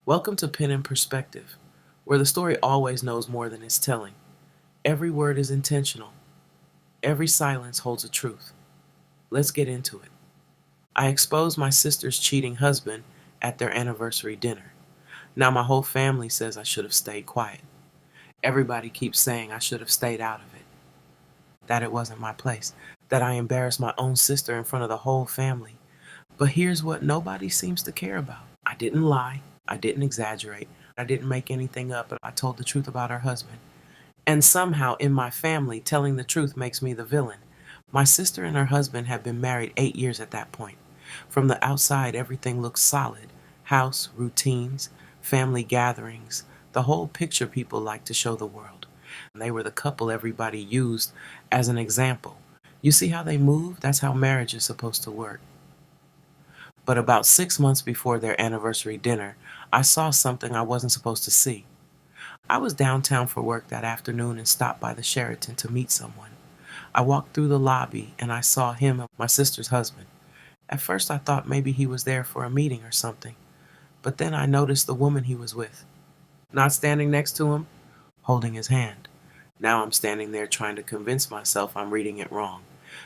Welcome to Pen and Perspective, where the story always knows more than it's telling. Every word is intentional. Every silence holds a truth. Let's get into it. I exposed my sister's cheating husband at their anniversary dinner. Now my whole family says I should have stayed quiet. Everybody keeps saying I should have stayed out of it, that it wasn't my place, that I embarrassed my own sister in front of the whole family. But here's what nobody seems to care about. I didn't lie. I didn't exaggerate. I didn't make anything up, but I told the truth about her husband. And somehow in my family, telling the truth makes me the villain. My sister and her husband had been married 8 years at that point. From the outside, everything looked solid. House, routines, family gatherings, the whole picture people like to show the world. And they were the couple everybody used as an example. You see how they move? That's how marriage is supposed to work. But about 6 months before their anniversary dinner, I saw something I wasn't supposed to see. I was downtown for work that afternoon and stopped by the Sheraton to meet someone. I walked through the lobby and I saw him and my sister's husband. At first I thought maybe he was there for a meeting or something, but then I noticed the woman he was with. Not standing next to him, holding his hand. Now I'm standing there trying to convince myself I'm reading it wrong.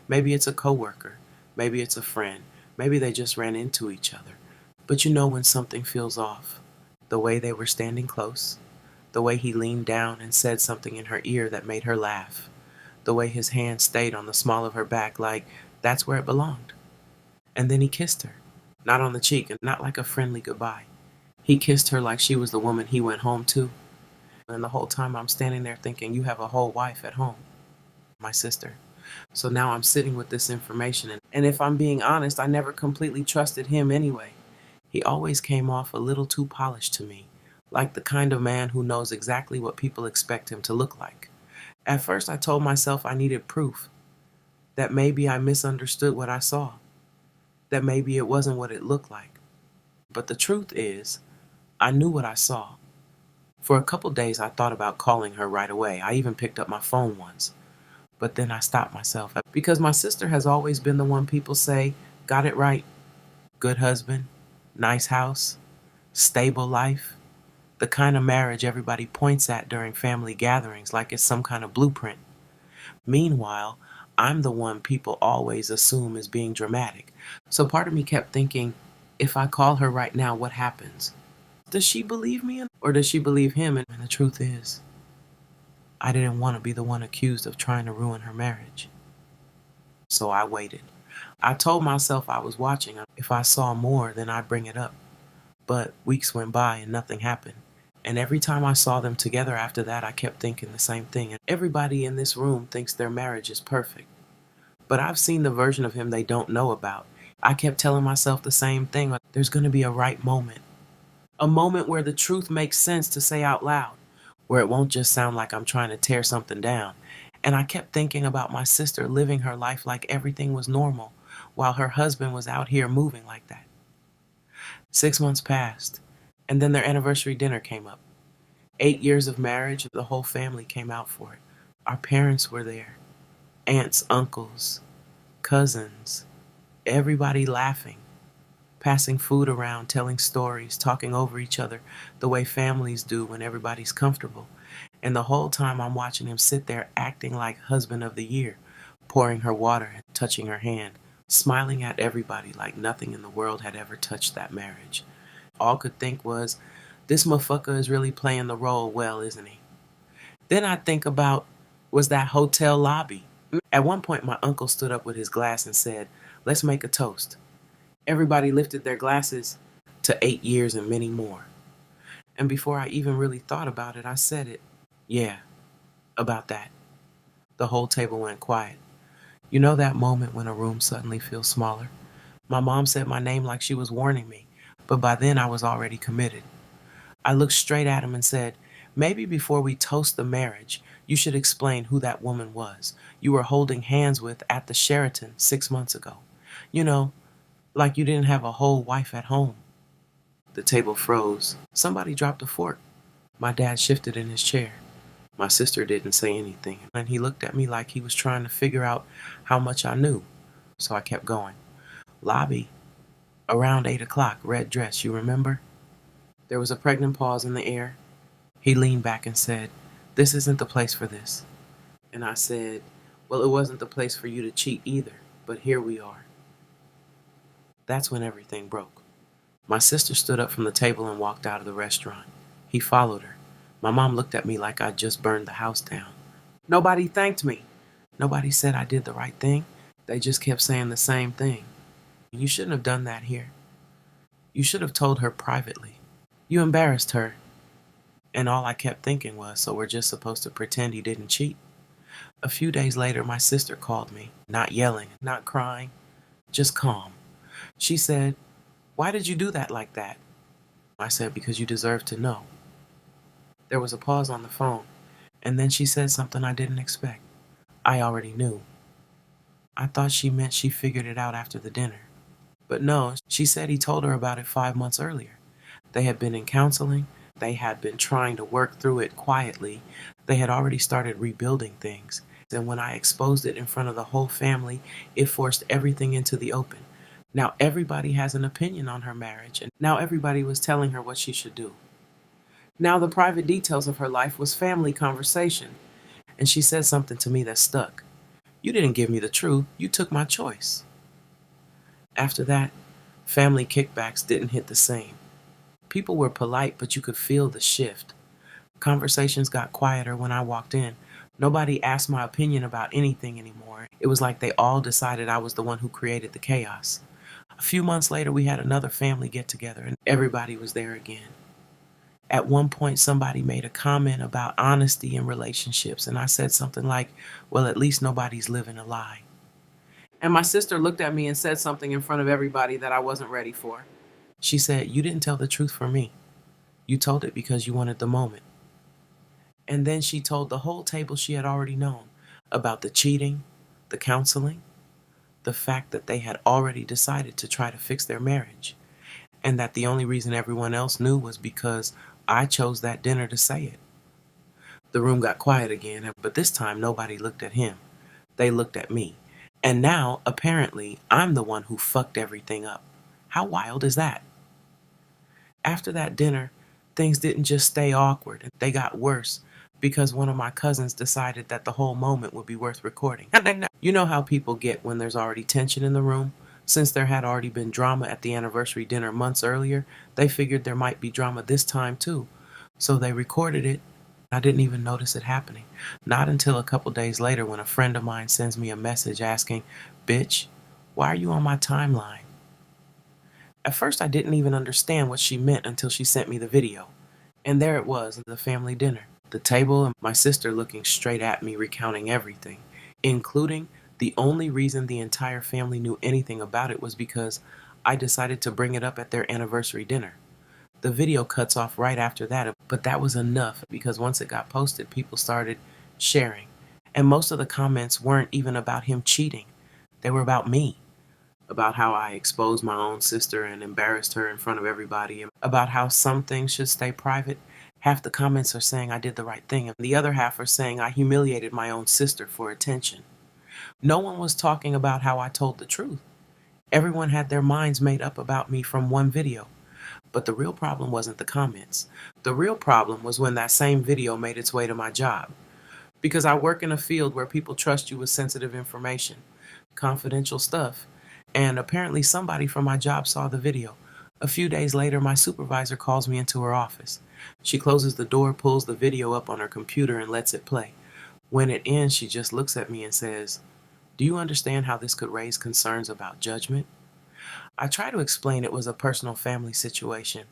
Maybe it's a coworker, maybe it's a friend, maybe they just ran into each other. But you know when something feels off. The way they were standing close, the way he leaned down and said something in her ear that made her laugh, the way his hand stayed on the small of her back like that's where it belonged. And then he kissed her, not on the cheek and not like a friendly goodbye. He kissed her like she was the woman he went home to. And the whole time I'm standing there thinking, you have a whole wife at home, my sister. So now I'm sitting with this information, and if I'm being honest, I never completely trusted him anyway. He always came off a little too polished to me, like the kind of man who knows exactly what people expect him to look like. At first, I told myself I needed proof, that maybe I misunderstood what I saw, that maybe it wasn't what it looked like. But the truth is, I knew what I saw. For a couple days, I thought about calling her right away. I even picked up my phone once. But then I stopped myself because my sister has always been the one people say, got it right, good husband, nice house, stable life, the kind of marriage everybody points at during family gatherings like it's some kind of blueprint. Meanwhile, I'm the one people always assume is being dramatic. So part of me kept thinking, if I call her right now, what happens? Does she believe me or does she believe him? And the truth is, I didn't want to be the one accused of trying to ruin her marriage. So I waited. I told myself I was watching. If I saw more, then I'd bring it up. But weeks went by and nothing happened. And every time I saw them together after that, I kept thinking the same thing. And everybody in this room thinks their marriage is perfect. But I've seen the version of him they don't know about. I kept telling myself the same thing. There's going to be a right moment. A moment where the truth makes sense to say out loud. Where it won't just sound like I'm trying to tear something down. And I kept thinking about my sister living her life like everything was normal, while her husband was out here moving like that. 6 months passed, and then their anniversary dinner came up. 8 years of marriage, the whole family came out for it. Our parents were there. Aunts, uncles, cousins, everybody laughing, passing food around, telling stories, talking over each other the way families do when everybody's comfortable. And the whole time I'm watching him sit there acting like husband of the year, pouring her water and touching her hand, smiling at everybody like nothing in the world had ever touched that marriage. All could think was, this motherfucker is really playing the role well, isn't he? Then I think about, was that hotel lobby. At one point, my uncle stood up with his glass and said, let's make a toast. Everybody lifted their glasses to 8 years and many more. And before I even really thought about it, I said it. Yeah, about that. The whole table went quiet. You know that moment when a room suddenly feels smaller? My mom said my name like she was warning me, but by then I was already committed. I looked straight at him and said, maybe before we toast the marriage, you should explain who that woman was you were holding hands with at the Sheraton 6 months ago. You know, like you didn't have a whole wife at home. The table froze. Somebody dropped a fork. My dad shifted in his chair. My sister didn't say anything, and he looked at me like he was trying to figure out how much I knew. So I kept going. Lobby, around 8 o'clock, red dress, you remember? There was a pregnant pause in the air. He leaned back and said, "This isn't the place for this." And I said, "Well, it wasn't the place for you to cheat either, but here we are." That's when everything broke. My sister stood up from the table and walked out of the restaurant. He followed her. My mom looked at me like I'd just burned the house down. Nobody thanked me. Nobody said I did the right thing. They just kept saying the same thing. "You shouldn't have done that here. You should have told her privately. You embarrassed her." And all I kept thinking was, so we're just supposed to pretend he didn't cheat? A few days later, my sister called me, not yelling, not crying, just calm. She said, "Why did you do that like that?" I said, "Because you deserve to know." There was a pause on the phone, and then she said something I didn't expect. I already knew. I thought she meant she figured it out after the dinner. But no, she said he told her about it 5 months earlier. They had been in counseling. They had been trying to work through it quietly. They had already started rebuilding things. And when I exposed it in front of the whole family, it forced everything into the open. Now everybody has an opinion on her marriage, and now everybody was telling her what she should do. Now the private details of her life was family conversation, and she said something to me that stuck. "You didn't give me the truth, you took my choice." After that, family kickbacks didn't hit the same. People were polite, but you could feel the shift. Conversations got quieter when I walked in. Nobody asked my opinion about anything anymore. It was like they all decided I was the one who created the chaos. A few months later, we had another family get together, and everybody was there again. At one point, somebody made a comment about honesty in relationships, and I said something like, "Well, at least nobody's living a lie." And my sister looked at me and said something in front of everybody that I wasn't ready for. She said, "You didn't tell the truth for me. You told it because you wanted the moment." And then she told the whole table she had already known about the cheating, the counseling, the fact that they had already decided to try to fix their marriage, and that the only reason everyone else knew was because I chose that dinner to say it. The room got quiet again, but this time nobody looked at him. They looked at me. And now, apparently, I'm the one who fucked everything up. How wild is that? After that dinner, things didn't just stay awkward, they got worse because one of my cousins decided that the whole moment would be worth recording. You know how people get when there's already tension in the room? Since there had already been drama at the anniversary dinner months earlier, they figured there might be drama this time too. So they recorded it. I didn't even notice it happening. Not until a couple days later when a friend of mine sends me a message asking, "Bitch, why are you on my timeline?" At first I didn't even understand what she meant until she sent me the video. And there it was, the family dinner. The table and my sister looking straight at me recounting everything, including the only reason the entire family knew anything about it was because I decided to bring it up at their anniversary dinner. The video cuts off right after that, but that was enough because once it got posted, people started sharing. And most of the comments weren't even about him cheating. They were about me, about how I exposed my own sister and embarrassed her in front of everybody, and about how some things should stay private. Half the comments are saying I did the right thing, and the other half are saying I humiliated my own sister for attention. No one was talking about how I told the truth. Everyone had their minds made up about me from one video. But the real problem wasn't the comments. The real problem was when that same video made its way to my job. Because I work in a field where people trust you with sensitive information, confidential stuff, and apparently somebody from my job saw the video. A few days later, my supervisor calls me into her office. She closes the door, pulls the video up on her computer, and lets it play. When it ends, she just looks at me and says, "Do you understand how this could raise concerns about judgment?" I try to explain it was a personal family situation,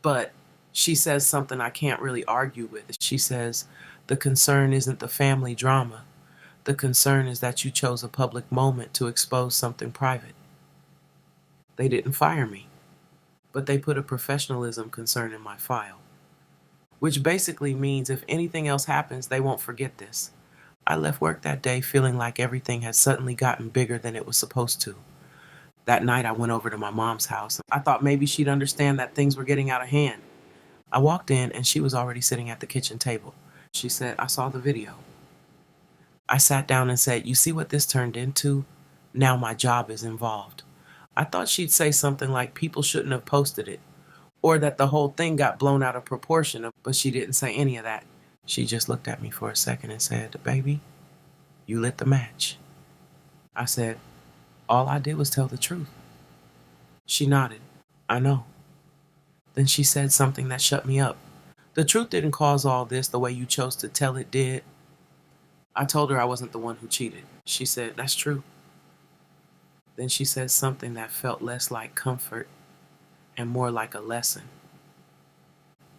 but she says something I can't really argue with. She says, "The concern isn't the family drama. The concern is that you chose a public moment to expose something private." They didn't fire me, but they put a professionalism concern in my file, which basically means if anything else happens, they won't forget this. I left work that day feeling like everything had suddenly gotten bigger than it was supposed to. That night I went over to my mom's house. I thought maybe she'd understand that things were getting out of hand. I walked in and she was already sitting at the kitchen table. She said, "I saw the video." I sat down and said, "You see what this turned into? Now my job is involved." I thought she'd say something like people shouldn't have posted it, or that the whole thing got blown out of proportion, but she didn't say any of that. She just looked at me for a second and said, "Baby, you lit the match." I said, "All I did was tell the truth." She nodded. "I know." Then she said something that shut me up. "The truth didn't cause all this the way you chose to tell it did." I told her I wasn't the one who cheated. She said, "That's true." Then she said something that felt less like comfort and more like a lesson.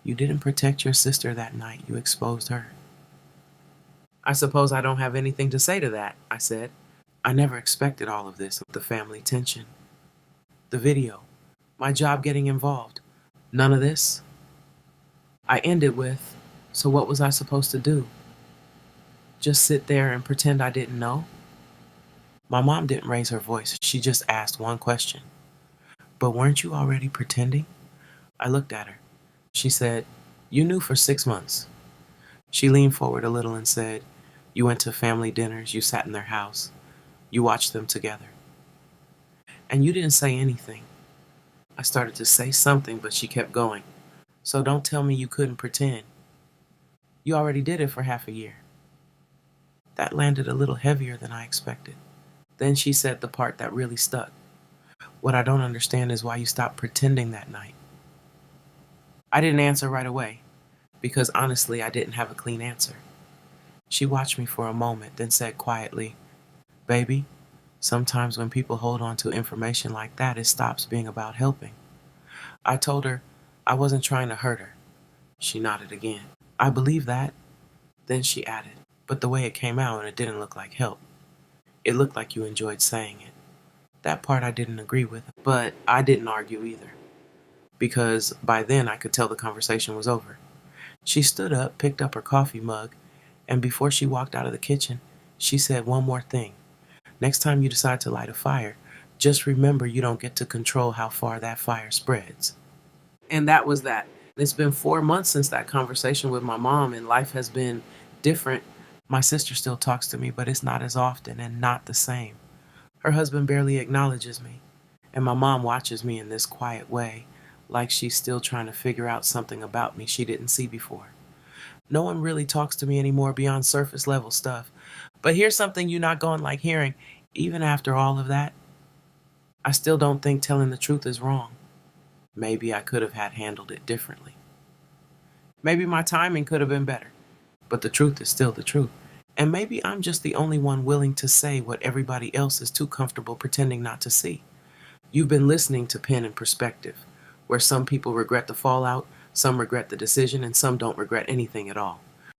"You didn't protect your sister that night. You exposed her." "I suppose I don't have anything to say to that," I said. I never expected all of this, the family tension, the video, my job getting involved. None of this. I ended with, "So what was I supposed to do? Just sit there and pretend I didn't know?" My mom didn't raise her voice. She just asked one question. "But weren't you already pretending?" I looked at her. She said, "You knew for 6 months." She leaned forward a little and said, "You went to family dinners, you sat in their house, you watched them together. And you didn't say anything." I started to say something, but she kept going. "So don't tell me you couldn't pretend. You already did it for half a year." That landed a little heavier than I expected. Then she said the part that really stuck. "What I don't understand is why you stopped pretending that night." I didn't answer right away, because honestly, I didn't have a clean answer. She watched me for a moment, then said quietly, "Baby, sometimes when people hold on to information like that, it stops being about helping." I told her I wasn't trying to hurt her. She nodded again. "I believe that." Then she added, "But the way it came out, it didn't look like help. It looked like you enjoyed saying it." That part I didn't agree with, but I didn't argue either, because by then I could tell the conversation was over. She stood up, picked up her coffee mug, and before she walked out of the kitchen, she said one more thing. "Next time you decide to light a fire, just remember you don't get to control how far that fire spreads." And that was that. It's been 4 months since that conversation with my mom, and life has been different. My sister still talks to me, but it's not as often and not the same. Her husband barely acknowledges me, and my mom watches me in this quiet way, like she's still trying to figure out something about me she didn't see before. No one really talks to me anymore beyond surface level stuff. But here's something you're not going to like hearing. Even after all of that, I still don't think telling the truth is wrong. Maybe I could have had handled it differently. Maybe my timing could have been better, but the truth is still the truth. And maybe I'm just the only one willing to say what everybody else is too comfortable pretending not to see. You've been listening to Pen and Perspective, where some people regret the fallout, some regret the decision, and some don't regret anything at all.